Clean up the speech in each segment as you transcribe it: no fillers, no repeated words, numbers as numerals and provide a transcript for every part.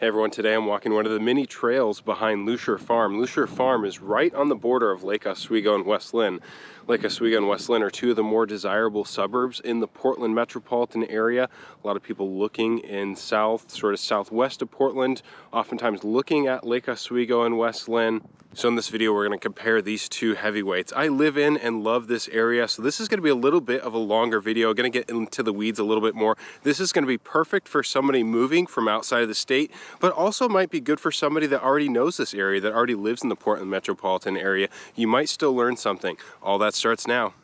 Hey everyone, today I'm walking one of the mini trails behind Lusher Farm. Lusher Farm is right on the border of Lake Oswego and West Linn. Lake Oswego and West Linn are two of the more desirable suburbs in the Portland metropolitan area. A lot of people looking in southwest of Portland, oftentimes looking at Lake Oswego and West Linn. So in this video, we're going to compare these two heavyweights. I live in and love this area, so this is going to be a little bit of a longer video. Going to get into the weeds a little bit more. This is going to be perfect for somebody moving from outside of the state, but also might be good for somebody that already knows this area, that already lives in the Portland metropolitan area. You might still learn something. All that starts now.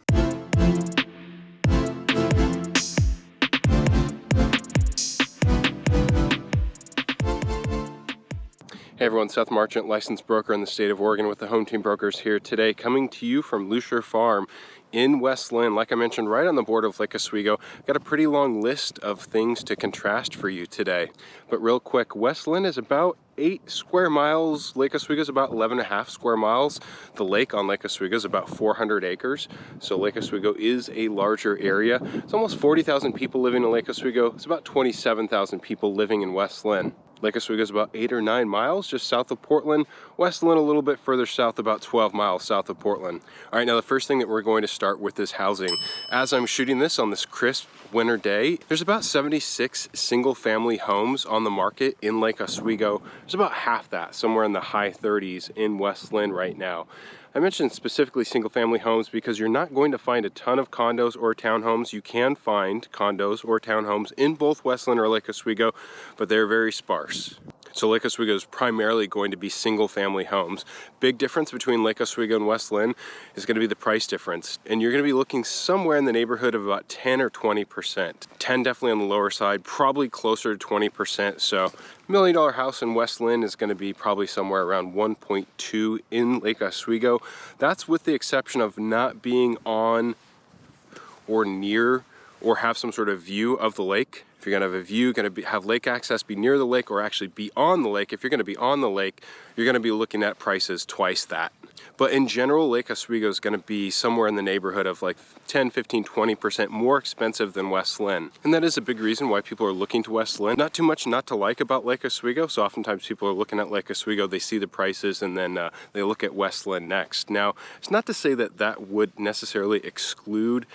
Hey everyone, Seth Marchant, licensed broker in the state of Oregon with the Home Team Brokers here today, coming to you from Lusher Farm in West Linn. Like I mentioned, right on the border of Lake Oswego. Got a pretty long list of things to contrast for you today. But real quick, West Linn is about 8 square miles. Lake Oswego is about 11.5 square miles. The lake on Lake Oswego is about 400 acres. So Lake Oswego is a larger area. It's almost 40,000 people living in Lake Oswego. It's about 27,000 people living in West Linn. Lake Oswego is about 8 or 9 miles just south of Portland. West Linn a little bit further south, about 12 miles south of Portland. All right, now the first thing that we're going to start with is housing. As I'm shooting this on this crisp winter day, there's about 76 single family homes on the market in Lake Oswego. There's about half that, somewhere in the high 30s in West Linn right now. I mentioned specifically single family homes because you're not going to find a ton of condos or townhomes. You can find condos or townhomes in both West Linn or Lake Oswego, but they're very sparse. So Lake Oswego is primarily going to be single family homes. Big difference between Lake Oswego and West Linn is going to be the price difference. And you're going to be looking somewhere in the neighborhood of about 10 or 20%. 10 definitely on the lower side, probably closer to 20%. So $1 million house in West Linn is going to be probably somewhere around 1.2 in Lake Oswego. That's with the exception of not being on or near or have some sort of view of the lake. If you're gonna have a view, have lake access, be near the lake, or actually be on the lake. If you're gonna be on the lake, you're gonna be looking at prices twice that. But in general, Lake Oswego is gonna be somewhere in the neighborhood of like 10, 15, 20% more expensive than West Linn. And that is a big reason why people are looking to West Linn. Not too much not to like about Lake Oswego. So oftentimes people are looking at Lake Oswego, they see the prices, and then they look at West Linn next. Now, it's not to say that that would necessarily exclude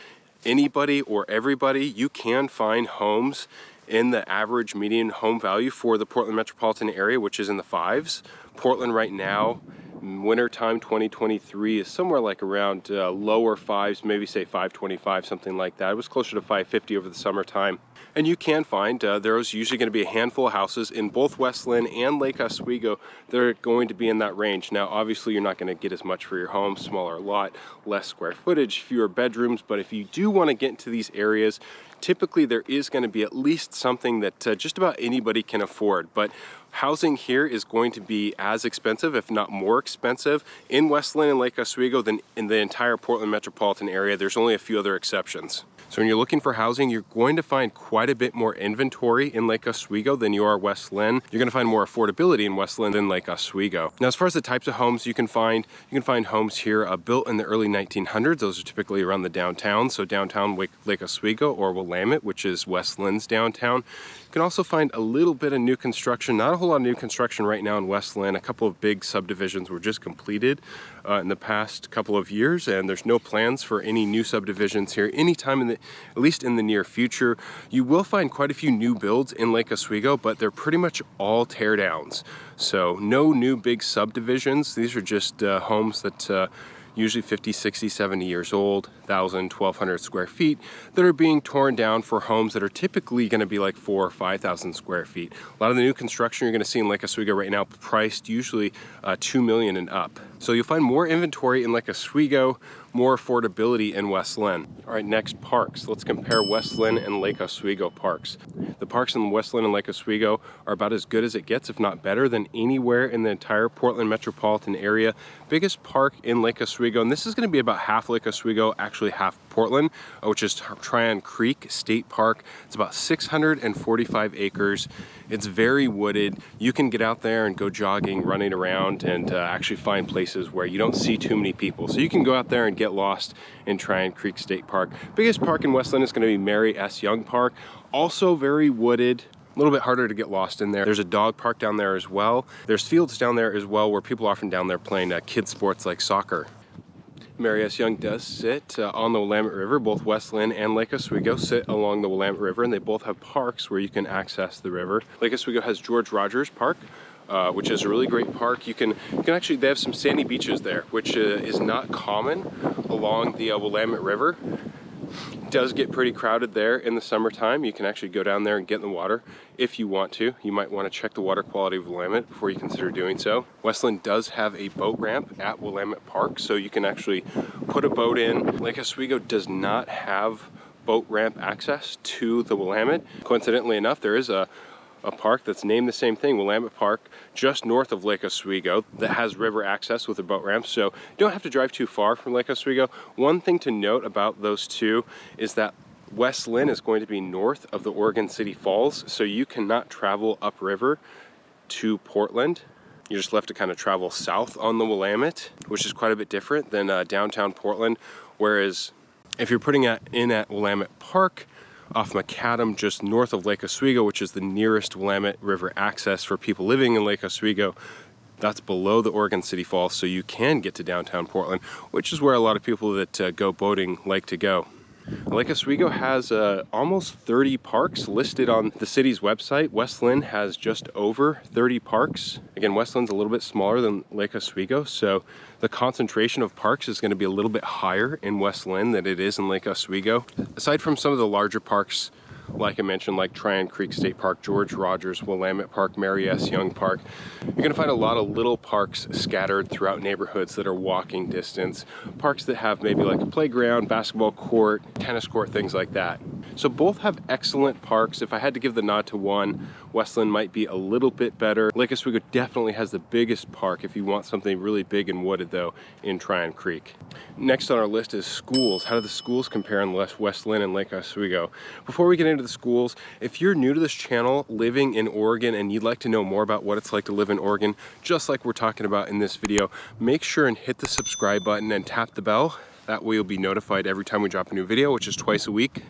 anybody or everybody. You can find homes in the average median home value for the Portland metropolitan area, which is in the 5s. Portland right now, wintertime 2023, is somewhere like around lower 5s, maybe say 525, something like that. It was closer to 550 over the summertime. And you can find there's usually going to be a handful of houses in both West Linn and Lake Oswego that are going to be in that range. Now, obviously, you're not going to get as much for your home, smaller lot, less square footage, fewer bedrooms. But if you do want to get into these areas, typically there is going to be at least something that just about anybody can afford. But housing here is going to be as expensive, if not more expensive, in West Linn and Lake Oswego than in the entire Portland metropolitan area. There's only a few other exceptions. So when you're looking for housing, you're going to find quite a bit more inventory in Lake Oswego than you are West Linn. You're going to find more affordability in West Linn than Lake Oswego. Now, as far as the types of homes you can find homes here built in the early 1900s. Those are typically around the downtown. So downtown Lake Oswego or Willamette, which is West Linn's downtown. You can also find a little bit of new construction, not a whole lot of new construction right now in West Linn. A couple of big subdivisions were just completed in the past couple of years, and there's no plans for any new subdivisions here anytime at least in the near future. You will find quite a few new builds in Lake Oswego, but they're pretty much all tear downs. So no new big subdivisions. These are just homes that usually 50, 60, 70 years old, 1,000, 1,200 square feet, that are being torn down for homes that are typically going to be like 4,000 or 5,000 square feet. A lot of the new construction you're going to see in Lake Oswego right now priced usually $2 million and up. So you'll find more inventory in Lake Oswego, more affordability in West Linn. All right, next, parks. Let's compare West Linn and Lake Oswego parks. The parks in West Linn and Lake Oswego are about as good as it gets, if not better, than anywhere in the entire Portland metropolitan area. Biggest park in Lake Oswego, and this is going to be about half Lake Oswego, actually half Portland, which is Tryon Creek State Park. It's about 645 acres. It's very wooded. You can get out there and go jogging, running around, and actually find places where you don't see too many people. So you can go out there and get lost in Tryon Creek State Park. Biggest park in West Linn is going to be Mary S. Young Park. Also very wooded, A little bit harder to get lost in there. There's a dog park down there as well. There's fields down there as well where people are often down there playing kids sports like soccer. Mary S. Young does sit on the Willamette River. Both West Linn and Lake Oswego sit along the Willamette River, and they both have parks where you can access the river. Lake Oswego has George Rogers Park, which is a really great park. You can actually, they have some sandy beaches there, which is not common along the Willamette River. It does get pretty crowded there in the summertime. You can actually go down there and get in the water if you want to. You might want to check the water quality of Willamette before you consider doing so. West Linn does have a boat ramp at Willamette Park, so you can actually put a boat in. Lake Oswego does not have boat ramp access to the Willamette. Coincidentally enough, there is a park that's named the same thing, Willamette Park, just north of Lake Oswego, that has river access with a boat ramp, so you don't have to drive too far from Lake Oswego. One thing to note about those two is that West Linn is going to be north of the Oregon City Falls, so you cannot travel upriver to Portland. You're just left to kind of travel south on the Willamette, which is quite a bit different than downtown Portland, whereas if you're putting it in at Willamette Park, off Macadam, just north of Lake Oswego, which is the nearest Willamette River access for people living in Lake Oswego. That's below the Oregon City Falls, so you can get to downtown Portland, which is where a lot of people that go boating like to go. Lake Oswego has almost 30 parks listed on the city's website. West Linn has just over 30 parks. Again, West Linn's a little bit smaller than Lake Oswego, so the concentration of parks is going to be a little bit higher in West Linn than it is in Lake Oswego. Aside from some of the larger parks, like I mentioned, like Tryon Creek State Park, George Rogers, Willamette Park, Mary S. Young Park, you're going to find a lot of little parks scattered throughout neighborhoods that are walking distance. Parks that have maybe like a playground, basketball court, tennis court, things like that. So both have excellent parks. If I had to give the nod to one, West Linn might be a little bit better. Lake Oswego definitely has the biggest park if you want something really big and wooded though in Tryon Creek. Next on our list is schools. How do the schools compare in West Linn and Lake Oswego? Before we get into the schools, if you're new to this channel, living in Oregon, and you'd like to know more about what it's like to live in Oregon, just like we're talking about in this video, make sure and hit the subscribe button and tap the bell. That way you'll be notified every time we drop a new video, which is twice a week.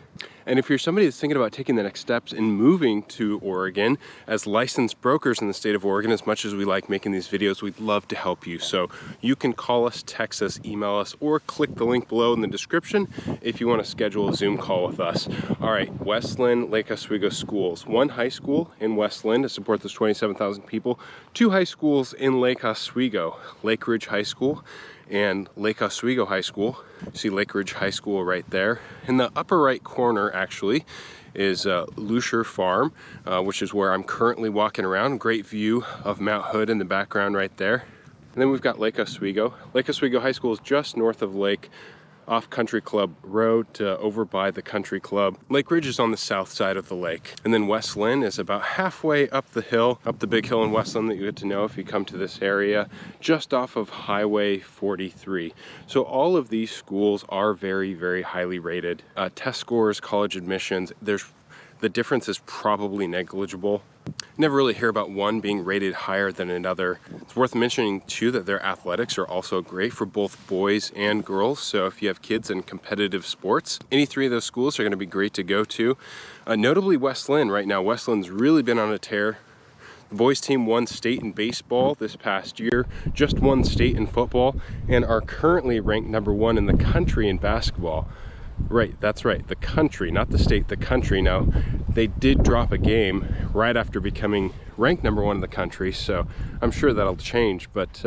And if you're somebody that's thinking about taking the next steps in moving to Oregon, as licensed brokers in the state of Oregon, as much as we like making these videos, we'd love to help you. So you can call us, text us, email us, or click the link below in the description if you want to schedule a Zoom call with us. All right, West Linn, Lake Oswego schools. One high school in West Linn to support those 27,000 people. Two high schools in Lake Oswego, Lake Ridge High School and Lake Oswego High School. See Lake Ridge High School right there. In the upper right corner, actually, is Lusher Farm, which is where I'm currently walking around. Great view of Mount Hood in the background right there. And then we've got Lake Oswego. Lake Oswego High School is just north of Lake, off Country Club Road, over by the Country Club. Lake Ridge is on the south side of the lake. And then West Linn is about halfway up the hill, up the big hill in West Linn that you get to know if you come to this area, just off of Highway 43. So all of these schools are very, very highly rated. Test scores, college admissions, the difference is probably negligible. Never really hear about one being rated higher than another. It's worth mentioning too that their athletics are also great for both boys and girls. So if you have kids in competitive sports, any three of those schools are going to be great to go to. Notably West Linn right now. West Linn's really been on a tear. The boys team won state in baseball this past year, just won state in football, and are currently ranked #1 in the country in basketball. Right, that's right, the country, not the state, the country. Now, they did drop a game right after becoming ranked #1 in the country, so I'm sure that'll change, but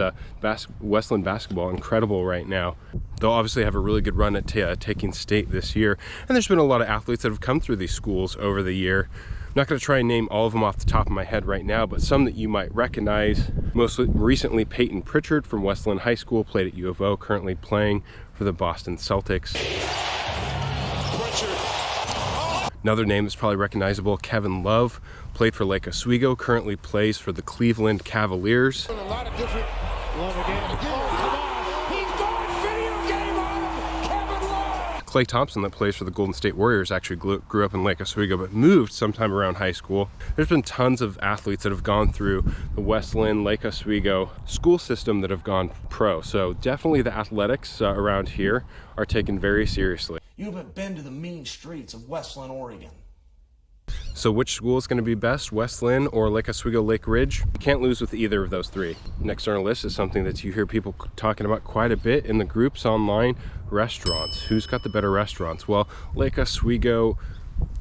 West Linn basketball, incredible right now. They'll obviously have a really good run at taking state this year, and there's been a lot of athletes that have come through these schools over the year. I'm not going to try and name all of them off the top of my head right now, but some that you might recognize. Most recently, Peyton Pritchard from West Linn High School, played at U of O, currently playing for the Boston Celtics. Another name that's probably recognizable, Kevin Love, played for Lake Oswego, currently plays for the Cleveland Cavaliers. A lot of different Love again. Oh, come on. He's going video game on him. Kevin Love. Klay Thompson, that plays for the Golden State Warriors, actually grew up in Lake Oswego, but moved sometime around high school. There's been tons of athletes that have gone through the West Linn, Lake Oswego school system that have gone pro. So definitely the athletics around here are taken very seriously. You haven't been to the mean streets of West Linn, Oregon. So which school is going to be best, West Linn or Lake Oswego Lake Ridge? You can't lose with either of those three. Next on our list is something that you hear people talking about quite a bit in the groups online: restaurants. Who's got the better restaurants? Well, Lake Oswego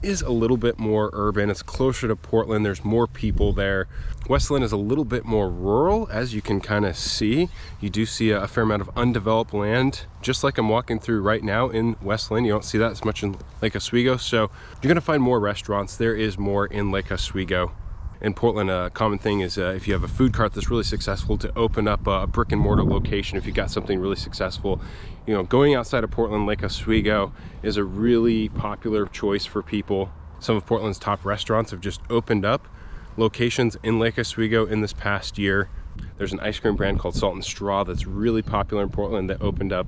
is a little bit more urban. It's closer to Portland. There's more people there. West Linn is a little bit more rural, as you can kind of see. You do see a fair amount of undeveloped land, just like I'm walking through right now in West Linn. You don't see that as much in Lake Oswego, so you're gonna find more restaurants. There is more in Lake Oswego. In Portland, a common thing is if you have a food cart that's really successful, to open up a brick and mortar location. If you've got something really successful, you know, going outside of Portland, Lake Oswego is a really popular choice for people. Some of Portland's top restaurants have just opened up locations in Lake Oswego in this past year. There's an ice cream brand called Salt and Straw that's really popular in Portland that opened up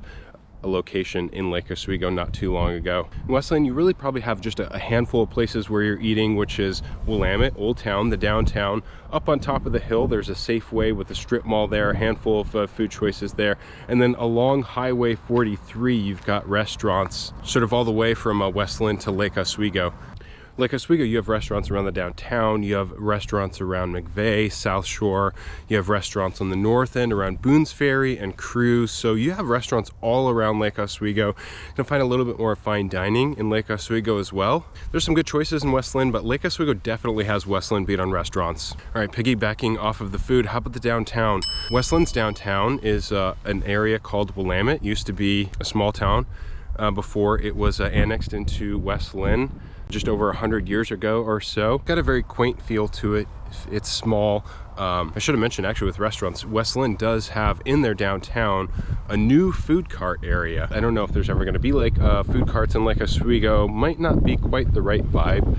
a location in Lake Oswego not too long ago. In West Linn, you really probably have just a handful of places where you're eating, which is Willamette, Old Town, the downtown. Up on top of the hill, there's a Safeway with a strip mall there, a handful of food choices there. And then along Highway 43, you've got restaurants sort of all the way from West Linn to Lake Oswego. Lake Oswego, you have restaurants around the downtown, you have restaurants around McVeigh, South Shore, you have restaurants on the north end around Boone's Ferry and Cruz. So you have restaurants all around Lake Oswego. You can find a little bit more fine dining in Lake Oswego as well. There's some good choices in West Linn, but Lake Oswego definitely has West Linn beat on restaurants. All right, piggybacking off of the food, how about the downtown? West Linn's downtown is an area called Willamette. It used to be a small town before it was annexed into West Linn just over 100 years ago or so. Got a very quaint feel to it. It's small. I should have mentioned actually with restaurants, West Linn does have in their downtown a new food cart area. I don't know if there's ever going to be like food carts in Lake Oswego. Might not be quite the right vibe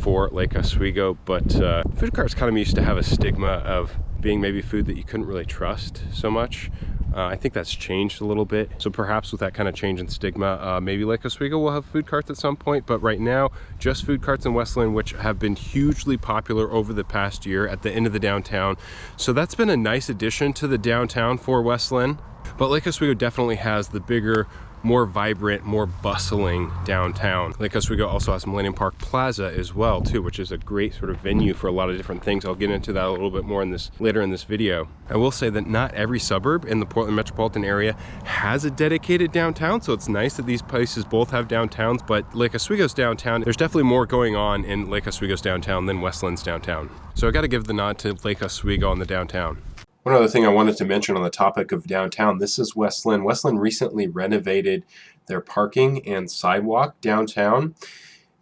for Lake Oswego, but food carts kind of used to have a stigma of being maybe food that you couldn't really trust so much. I think that's changed a little bit. So perhaps with that kind of change in stigma, maybe Lake Oswego will have food carts at some point, but right now, just food carts in West Linn, which have been hugely popular over the past year at the end of the downtown. So that's been a nice addition to the downtown for West Linn. But Lake Oswego definitely has the bigger, more vibrant, more bustling downtown. Lake Oswego also has Millennium Park Plaza as well too, which is a great sort of venue for a lot of different things. I'll get into that a little bit more in later in this video. I will say that not every suburb in the Portland metropolitan area has a dedicated downtown, so it's nice that these places both have downtowns, but Lake Oswego's downtown, there's definitely more going on in Lake Oswego's downtown than West Linn's downtown. So I gotta give the nod to Lake Oswego on the downtown. One other thing I wanted to mention on the topic of downtown, this is West Linn. West Linn recently renovated their parking and sidewalk downtown.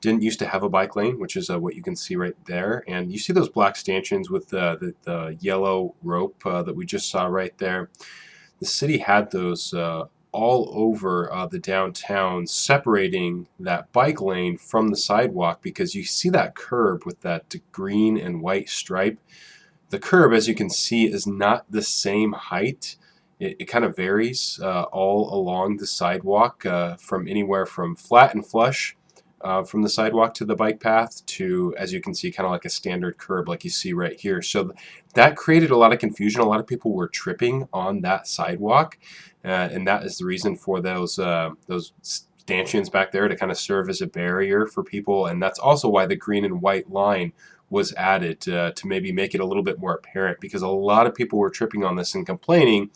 Didn't used to have a bike lane, which is what you can see right there. And you see those black stanchions with the yellow rope that we just saw right there. The city had those all over the downtown, separating that bike lane from the sidewalk, because you see that curb with that green and white stripe. The curb, as you can see, is not the same height. It kind of varies all along the sidewalk, from anywhere from flat and flush from the sidewalk to the bike path to, as you can see, kind of like a standard curb like you see right here. So that created a lot of confusion. A lot of people were tripping on that sidewalk, and that is the reason for those stanchions back there, to kind of serve as a barrier for people. And that's also why the green and white line was added to maybe make it a little bit more apparent, because a lot of people were tripping on this and complaining,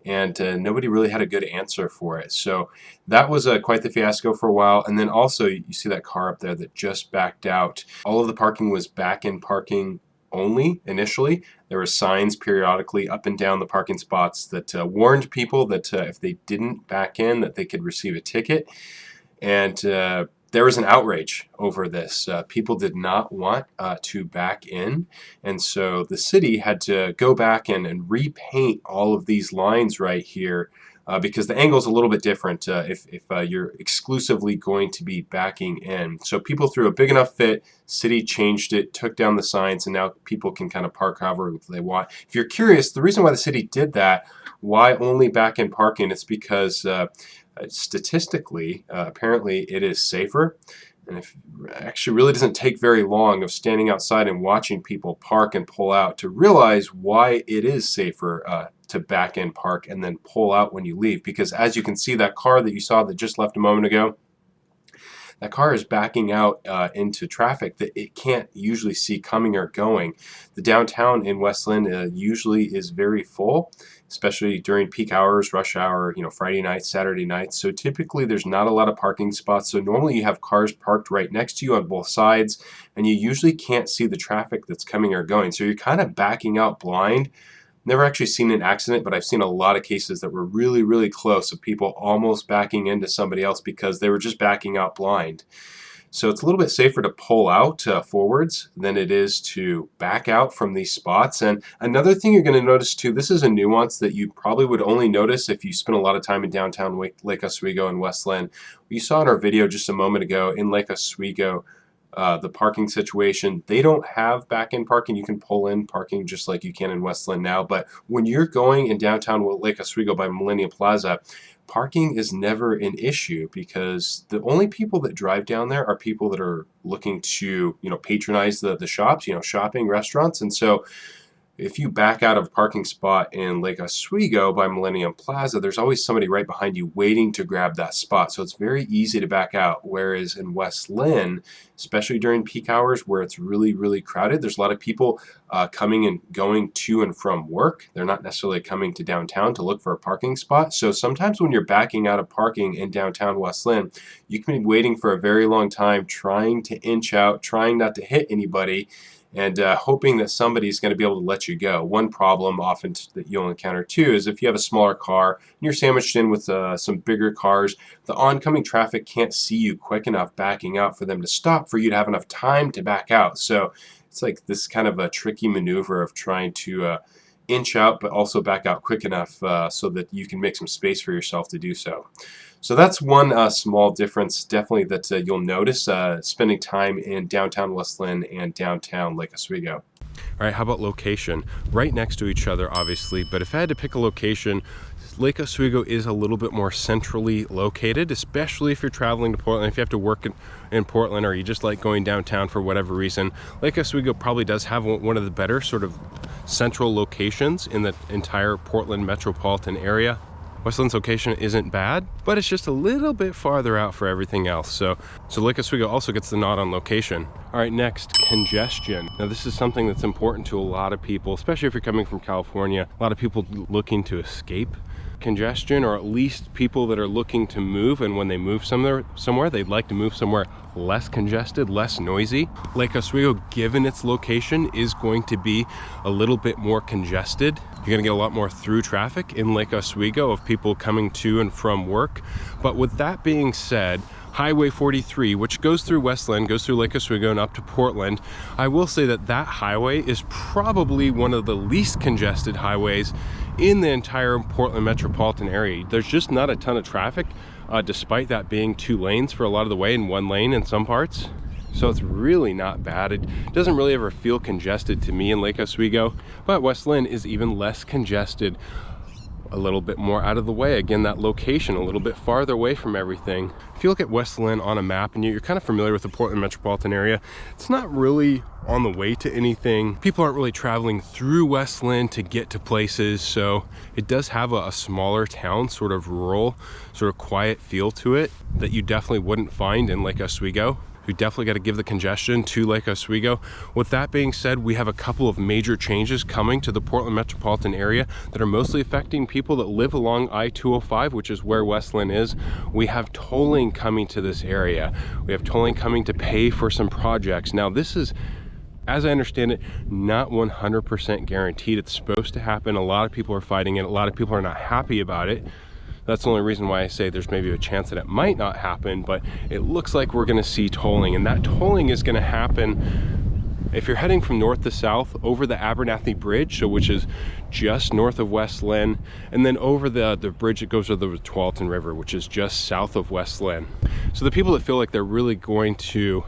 and nobody really had a good answer for it. So that was quite the fiasco for a while. And then also you see that car up there that just backed out. All of the parking was back-in parking only initially. There were signs periodically up and down the parking spots that warned people that if they didn't back in, that they could receive a ticket. And there was an outrage over this. People did not want to back in, and so the city had to go back and repaint all of these lines right here, because the angle is a little bit different if you're exclusively going to be backing in. So people threw a big enough fit, city changed it, took down the signs, and now people can kind of park however they want. If you're curious, the reason why the city did that, why only back-in parking, it's because statistically, apparently it is safer. And it actually really doesn't take very long of standing outside and watching people park and pull out to realize why it is safer to back in park and then pull out when you leave. Because as you can see, that car that you saw that just left a moment ago, that car is backing out into traffic that it can't usually see coming or going. The downtown in West Linn usually is very full, especially during peak hours, rush hour, Friday nights, Saturday nights. So typically there's not a lot of parking spots. So normally you have cars parked right next to you on both sides, and you usually can't see the traffic that's coming or going. So you're kind of backing out blind. Never actually seen an accident, but I've seen a lot of cases that were really, really close of people almost backing into somebody else because they were just backing out blind. So it's a little bit safer to pull out forwards than it is to back out from these spots. And another thing you're going to notice too, this is a nuance that you probably would only notice if you spend a lot of time in downtown Lake Oswego and West Linn. You saw in our video just a moment ago in Lake Oswego, the parking situation, they don't have back-in parking. You can pull in parking just like you can in West Linn now. But when you're going in downtown Lake Oswego by Millennium Plaza, parking is never an issue because the only people that drive down there are people that are looking to, patronize the shops, shopping, restaurants. And so if you back out of a parking spot in Lake Oswego by Millennium Plaza, there's always somebody right behind you waiting to grab that spot. So it's very easy to back out. Whereas in West Linn, especially during peak hours where it's really, really crowded, there's a lot of people coming and going to and from work. They're not necessarily coming to downtown to look for a parking spot. So sometimes when you're backing out of parking in downtown West Linn, you can be waiting for a very long time, trying to inch out, trying not to hit anybody, and hoping that somebody's going to be able to let you go. One problem often that you'll encounter too is if you have a smaller car and you're sandwiched in with some bigger cars, the oncoming traffic can't see you quick enough backing out for them to stop for you to have enough time to back out. So it's like this kind of a tricky maneuver of trying to inch out but also back out quick enough so that you can make some space for yourself to do so. So that's one small difference definitely that you'll notice spending time in downtown West Linn and downtown Lake Oswego. All right, how about location? Right next to each other, obviously, but if I had to pick a location, Lake Oswego is a little bit more centrally located, especially if you're traveling to Portland. If you have to work in Portland or you just like going downtown for whatever reason, Lake Oswego probably does have one of the better sort of central locations in the entire Portland metropolitan area. West Linn's location isn't bad, but it's just a little bit farther out for everything else. So Lake Oswego also gets the nod on location. All right, next, congestion. Now this is something that's important to a lot of people, especially if you're coming from California. A lot of people looking to escape congestion, or at least people that are looking to move, and when they move somewhere they'd like to move somewhere less congested, less noisy. Lake Oswego, given its location, is going to be a little bit more congested. You're gonna get a lot more through traffic in Lake Oswego of people coming to and from work. But with that being said, Highway 43, which goes through West Linn, goes through Lake Oswego and up to Portland, I will say that that highway is probably one of the least congested highways in the entire Portland metropolitan area. There's just not a ton of traffic, despite that being 2 lanes for a lot of the way and 1 lane in some parts. So it's really not bad. It doesn't really ever feel congested to me in Lake Oswego, but West Linn is even less congested, a little bit more out of the way. Again, that location a little bit farther away from everything. If you look at West Linn on a map and you're kind of familiar with the Portland metropolitan area, it's not really on the way to anything. People aren't really traveling through West Linn to get to places, so it does have a smaller town, sort of rural, sort of quiet feel to it that you definitely wouldn't find in Lake Oswego. We definitely got to give the congestion to Lake Oswego. With that being said, we have a couple of major changes coming to the Portland metropolitan area that are mostly affecting people that live along I-205, which is where West Linn is. We have tolling coming to this area. We have tolling coming to pay for some projects. Now this is, as I understand it, not 100% guaranteed. It's supposed to happen. A lot of people are fighting it. A lot of people are not happy about it. That's the only reason why I say there's maybe a chance that it might not happen, but it looks like we're gonna see tolling, and that tolling is gonna happen if you're heading from north to south over the Abernathy Bridge, so which is just north of West Linn, and then over the bridge that goes over the Tualatin River, which is just south of West Linn. So the people that feel like they're really going to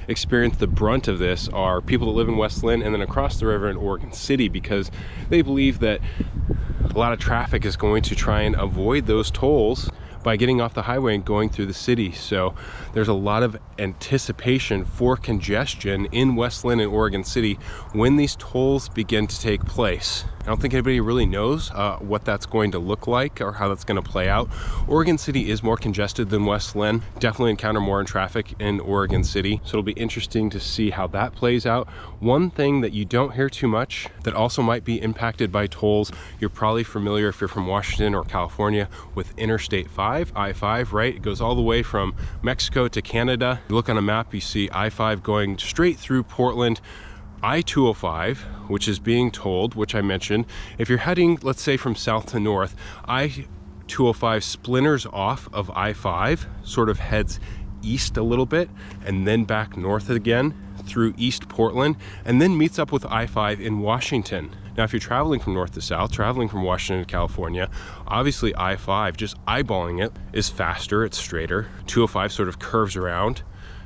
experience the brunt of this are people that live in West Linn and then across the river in Oregon City, because they believe that a lot of traffic is going to try and avoid those tolls by getting off the highway and going through the city. So there's a lot of anticipation for congestion in West Linn and Oregon City when these tolls begin to take place. don't think anybody really knows what that's going to look like or how that's going to play out. Oregon City is more congested than West Linn. Definitely encounter more in traffic in Oregon City. So it'll be interesting to see how that plays out. One thing that you don't hear too much that also might be impacted by tolls, you're probably familiar if you're from Washington or California with Interstate 5, I-5, right? It goes all the way from Mexico to Canada. You look on a map, you see I-5 going straight through Portland. I-205, which is being tolled, which I mentioned. If you're heading, let's say, from south to north, I-205 splinters off of I-5, sort of heads east a little bit, and then back north again through East Portland, and then meets up with I-5 in Washington. Now, if you're traveling from north to south, traveling from Washington to California, obviously I-5, just eyeballing it, is faster, it's straighter. 205 sort of curves around,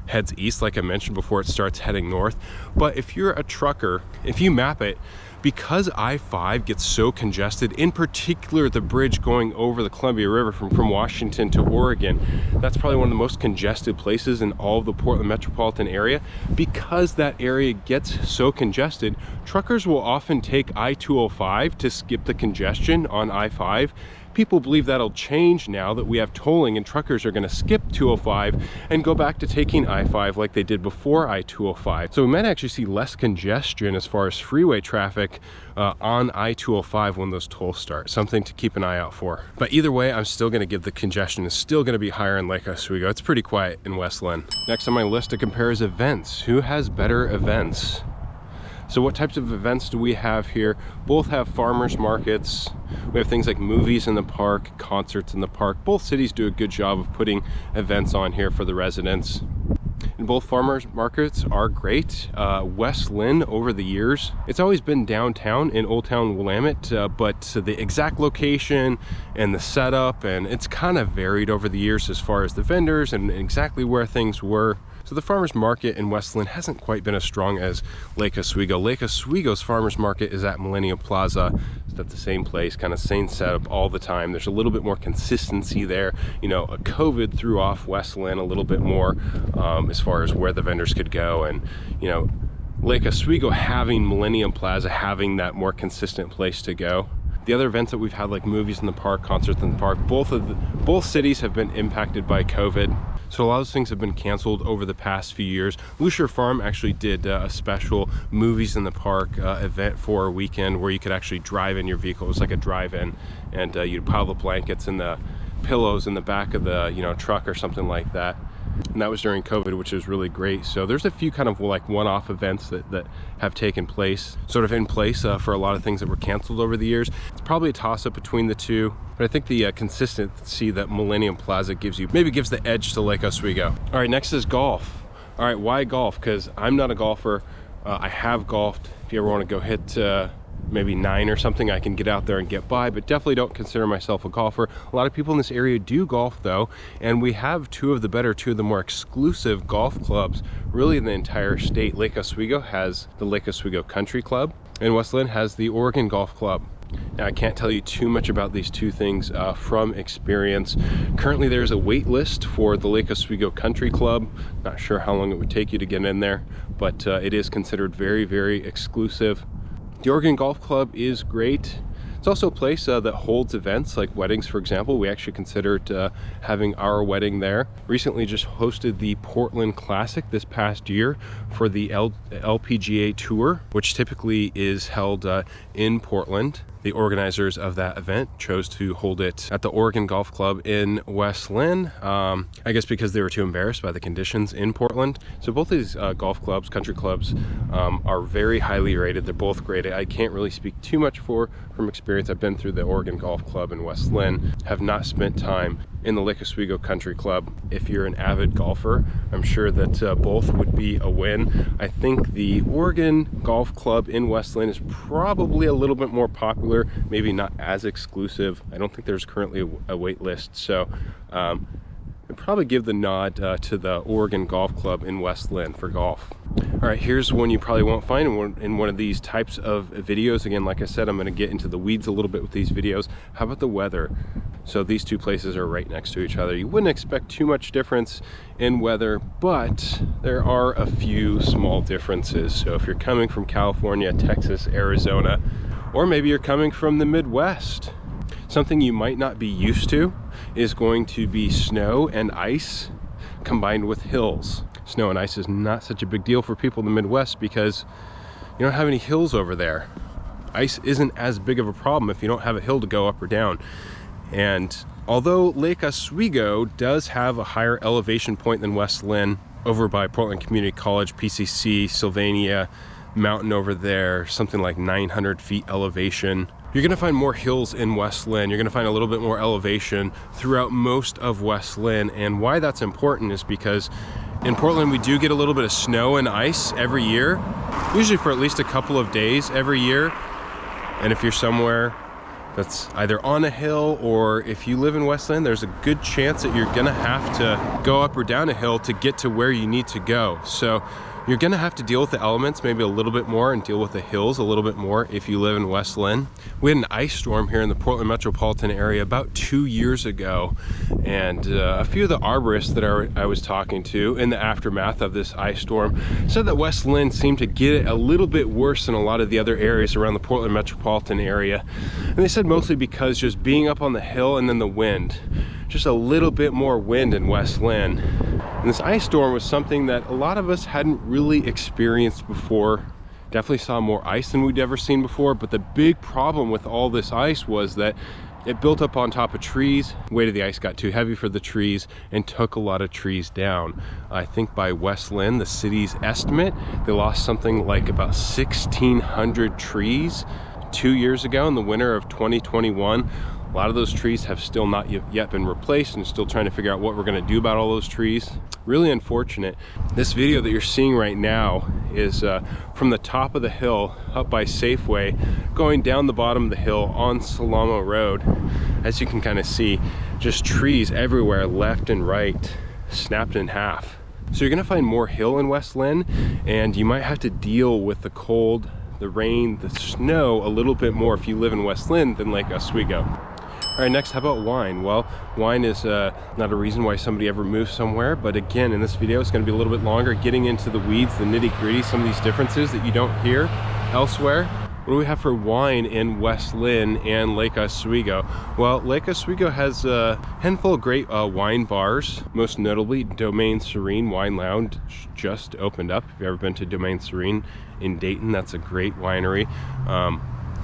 heads east, like I mentioned before it starts heading north. But if you're a trucker, if you map it, because I-5 gets so congested, in particular the bridge going over the Columbia River from Washington to Oregon, that's probably one of the most congested places in all of the Portland metropolitan area. Because that area gets so congested, truckers will often take I-205 to skip the congestion on I-5. People believe that'll change now that we have tolling, and truckers are going to skip 205 and go back to taking I-5 like they did before I-205. So we might actually see less congestion as far as freeway traffic on I-205 when those tolls start. Something to keep an eye out for. But either way, I'm still going to give the congestion is still going to be higher in Lake Oswego. It's pretty quiet in West Linn. Next on my list to compare is events. Who has better events? So what types of events do we have here? Both have farmers markets. We have things like movies in the park, concerts in the park. Both cities do a good job of putting events on here for the residents. And both farmers markets are great. West Linn, over the years, it's always been downtown in Old Town Willamette, but the exact location and the setup, and it's kind of varied over the years as far as the vendors and exactly where things were. So the farmers market in West Linn hasn't quite been as strong as Lake Oswego. Lake Oswego's farmers market is at Millennium Plaza. It's at the same place, kind of same setup all the time. There's a little bit more consistency there. You know, COVID threw off West Linn a little bit more as far as where the vendors could go, and you know, Lake Oswego having Millennium Plaza, having that more consistent place to go. The other events that we've had, like movies in the park, concerts in the park, both cities have been impacted by COVID. So a lot of those things have been canceled over the past few years. Lucier Farm actually did a special movies in the park event for a weekend where you could actually drive in your vehicle. It was like a drive-in, and you'd pile the blankets and the pillows in the back of the truck or something like that. And that was during COVID, which is really great. So there's a few kind of like one-off events that have taken place, sort of in place for a lot of things that were canceled over the years. It's probably a toss-up between the two, but I think the consistency that Millennium Plaza gives you maybe gives the edge to Lake Oswego. All right, next is golf. All right, why golf? Because I'm not a golfer. I have golfed. If you ever want to go hit maybe 9 or something, I can get out there and get by, but definitely don't consider myself a golfer. A lot of people in this area do golf though, and we have two of the more exclusive golf clubs really in the entire state. Lake Oswego has the Lake Oswego Country Club, and West Linn has the Oregon Golf Club. Now, I can't tell you too much about these two things from experience. Currently, there's a wait list for the Lake Oswego Country Club. Not sure how long it would take you to get in there, but it is considered very, very exclusive. The Oregon Golf Club is great. It's also a place that holds events like weddings, for example. We actually considered having our wedding there. Recently just hosted the Portland Classic this past year for the LPGA Tour, which typically is held in Portland. The organizers of that event chose to hold it at the Oregon Golf Club in West Linn, I guess because they were too embarrassed by the conditions in Portland. So both these golf clubs, country clubs, are very highly rated. They're both great. I can't really speak too much from experience. I've been through the Oregon Golf Club in West Linn, have not spent time in the Lake Oswego Country Club. If you're an avid golfer, I'm sure that both would be a win. I think the Oregon Golf Club in West Linn is probably a little bit more popular, maybe not as exclusive. I don't think there's currently a wait list, so I'd probably give the nod to the Oregon Golf Club in West Linn for golf. All right, here's one you probably won't find in one of these types of videos. Again, like I said, I'm going to get into the weeds a little bit with these videos. How about the weather? So these two places are right next to each other. You wouldn't expect too much difference in weather, but there are a few small differences. So if you're coming from California, Texas, Arizona, Or maybe you're coming from the Midwest. Something you might not be used to is going to be snow and ice combined with hills. Snow and ice is not such a big deal for people in the Midwest because you don't have any hills over there. Ice isn't as big of a problem if you don't have a hill to go up or down. And although Lake Oswego does have a higher elevation point than West Linn, over by Portland Community College, PCC, Sylvania Mountain over there, something like 900 feet elevation. You're gonna find more hills in West Linn. You're gonna find a little bit more elevation throughout most of West Linn. And why that's important is because in Portland, we do get a little bit of snow and ice every year, usually for at least a couple of days every year. And if you're somewhere that's either on a hill, or if you live in West Linn, there's a good chance that you're gonna have to go up or down a hill to get to where you need to go. So you're gonna have to deal with the elements maybe a little bit more and deal with the hills a little bit more if you live in West Linn. We had an ice storm here in the Portland metropolitan area about 2 years ago, and a few of the arborists that I was talking to in the aftermath of this ice storm said that West Linn seemed to get it a little bit worse than a lot of the other areas around the Portland metropolitan area. And they said mostly because just being up on the hill and then the wind, just a little bit more wind in West Linn. And this ice storm was something that a lot of us hadn't really experienced before. Definitely saw more ice than we'd ever seen before, but the big problem with all this ice was that it built up on top of trees. The weight of the ice got too heavy for the trees and took a lot of trees down. I think by West Linn, the city's estimate, they lost something like about 1,600 trees 2 years ago in the winter of 2021. A lot of those trees have still not yet been replaced, and still trying to figure out what we're gonna do about all those trees. Really unfortunate. This video that you're seeing right now is from the top of the hill up by Safeway, going down the bottom of the hill on Salamo Road. As you can kind of see, just trees everywhere, left and right, snapped in half. So you're gonna find more hill in West Linn, and you might have to deal with the cold, the rain, the snow a little bit more if you live in West Linn than Lake Oswego. All right, next, how about wine? Well, wine is not a reason why somebody ever moves somewhere, but again, in this video, it's gonna be a little bit longer, getting into the weeds, the nitty gritty, some of these differences that you don't hear elsewhere. What do we have for wine in West Linn and Lake Oswego? Well, Lake Oswego has a handful of great wine bars, most notably Domaine Serene Wine Lounge just opened up. If you've ever been to Domaine Serene in Dayton, that's a great winery.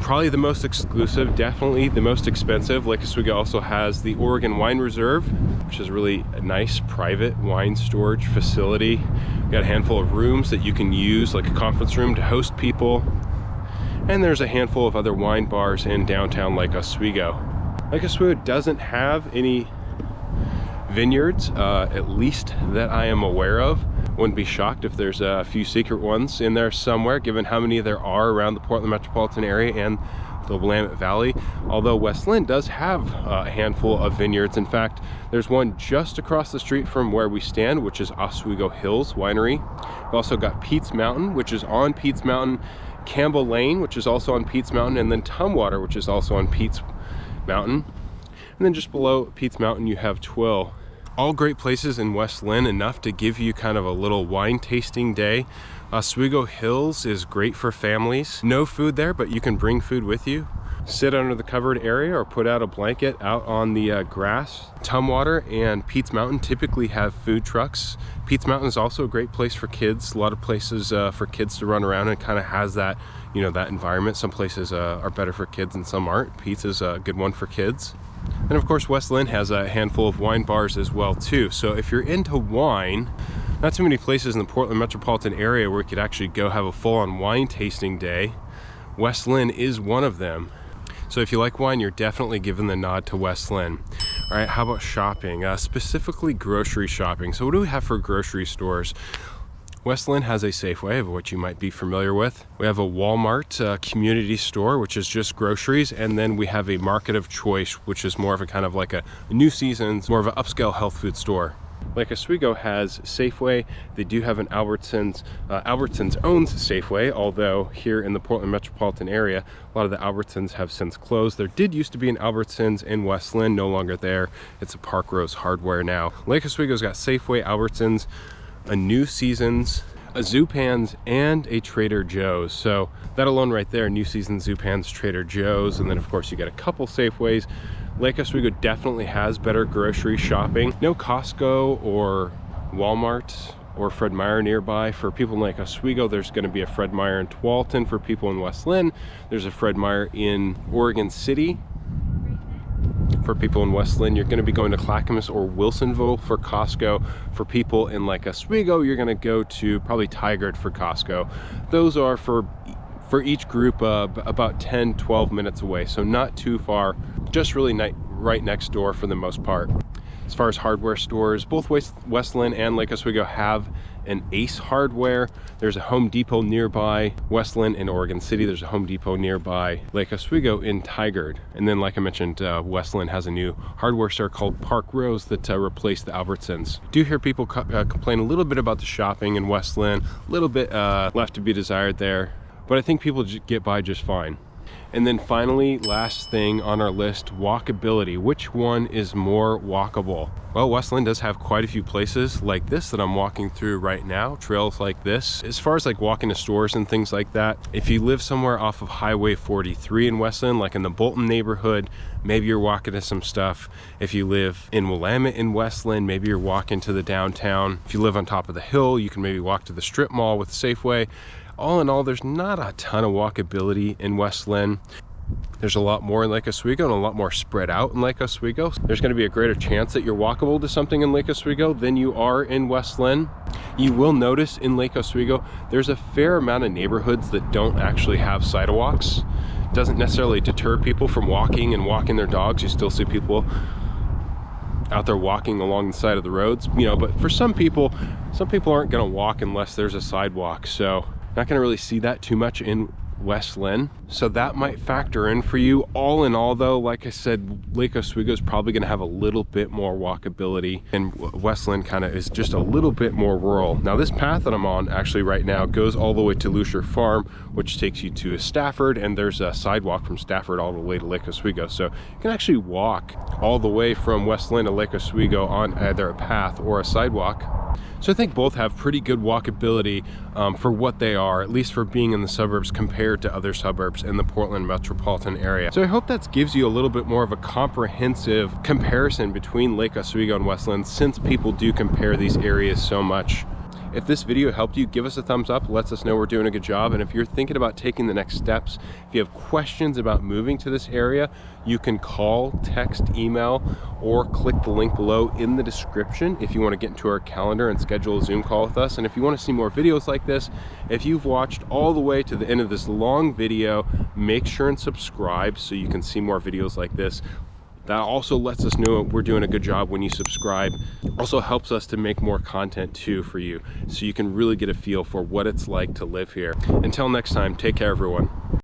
Probably the most exclusive, definitely the most expensive. Lake Oswego also has the Oregon Wine Reserve, which is really a nice private wine storage facility. We've got a handful of rooms that you can use, like a conference room, to host people. And there's a handful of other wine bars in downtown Lake Oswego. Lake Oswego doesn't have any vineyards, at least that I am aware of. Wouldn't be shocked if there's a few secret ones in there somewhere, given how many there are around the Portland metropolitan area and the Willamette Valley. Although West Linn does have a handful of vineyards. In fact, there's one just across the street from where we stand, which is Oswego Hills Winery. We've also got Pete's Mountain, which is on Pete's Mountain, Campbell Lane, which is also on Pete's Mountain, and then Tumwater, which is also on Pete's Mountain. And then just below Pete's Mountain, you have Twill. All great places in West Linn, enough to give you kind of a little wine tasting day. Oswego Hills is great for families. No food there, but you can bring food with you. Sit under the covered area or put out a blanket out on the grass. Tumwater and Pete's Mountain typically have food trucks. Pete's Mountain is also a great place for kids. A lot of places for kids to run around, and kind of has that, you know, that environment. Some places are better for kids and some aren't. Pete's is a good one for kids. And of course, West Linn has a handful of wine bars as well too. So if you're into wine, not too many places in the Portland metropolitan area where you could actually go have a full-on wine tasting day. West Linn is one of them. So if you like wine, you're definitely giving the nod to West Linn. All right, how about shopping? Specifically grocery shopping. So what do we have for grocery stores? West Linn has a Safeway, of which you might be familiar with. We have a Walmart community store, which is just groceries. And then we have a Market of Choice, which is more of a kind of like a New Seasons, more of an upscale health food store. Lake Oswego has Safeway. They do have an Albertsons. Albertsons owns Safeway, although here in the Portland metropolitan area, a lot of the Albertsons have since closed. There did used to be an Albertsons in West Linn, no longer there. It's a Park Rose Hardware now. Lake Oswego's got Safeway, Albertsons, a New Seasons, a Zupan's, and a Trader Joe's. So that alone right there, New Season, Zupan's, Trader Joe's, and then of course you get a couple Safeways. Lake Oswego definitely has better grocery shopping. No Costco or Walmart or Fred Meyer nearby. For people in Lake Oswego, there's going to be a Fred Meyer in Tualatin. For people in West Linn, there's a Fred Meyer in Oregon City. For people in West Linn, you're going to be going to Clackamas or Wilsonville for Costco. For people in Lake Oswego, you're going to go to probably Tigard for Costco. Those are for each group about 10-12 minutes away, so not too far, just really right next door for the most part. As far as hardware stores, both West Linn and Lake Oswego have an Ace Hardware. There's a Home Depot nearby West Linn in Oregon City. There's a Home Depot nearby Lake Oswego in Tigard. And then, like I mentioned, West Linn has a new hardware store called Park Rose that replaced the Albertsons. Do hear people complain a little bit about the shopping in West Linn, a little bit left to be desired there, but I think people get by just fine. And then finally, last thing on our list, walkability. Which one is more walkable? Well, West Linn does have quite a few places like this that I'm walking through right now, trails like this. As far as like walking to stores and things like that, if you live somewhere off of Highway 43 in West Linn, like in the Bolton neighborhood, maybe you're walking to some stuff. If you live in Willamette in West Linn, maybe you're walking to the downtown. If you live on top of the hill, you can maybe walk to the strip mall with Safeway. All in all, there's not a ton of walkability in West Linn. There's a lot more in Lake Oswego and a lot more spread out in Lake Oswego. There's going to be a greater chance that you're walkable to something in Lake Oswego than you are in West Linn. You will notice in Lake Oswego, there's a fair amount of neighborhoods that don't actually have sidewalks. It doesn't necessarily deter people from walking and walking their dogs. You still see people out there walking along the side of the roads, you know, but for some people aren't going to walk unless there's a sidewalk. So not going to really see that too much in West Linn, so that might factor in for you. All in all though, like I said, Lake Oswego is probably going to have a little bit more walkability, and West Linn kind of is just a little bit more rural. Now this path that I'm on actually right now goes all the way to Lusher Farm, which takes you to Stafford, and there's a sidewalk from Stafford all the way to Lake Oswego, so you can actually walk all the way from West Linn to Lake Oswego on either a path or a sidewalk. So I think both have pretty good walkability for what they are, at least for being in the suburbs compared to other suburbs in the Portland metropolitan area. So I hope that gives you a little bit more of a comprehensive comparison between Lake Oswego and West Linn, since people do compare these areas so much. If this video helped you, give us a thumbs up, lets us know we're doing a good job. And if you're thinking about taking the next steps, if you have questions about moving to this area, you can call, text, email, or click the link below in the description if you want to get into our calendar and schedule a Zoom call with us. And if you want to see more videos like this, if you've watched all the way to the end of this long video, make sure and subscribe so you can see more videos like this. That also lets us know we're doing a good job when you subscribe. Also helps us to make more content too for you, so you can really get a feel for what it's like to live here. Until next time, take care everyone.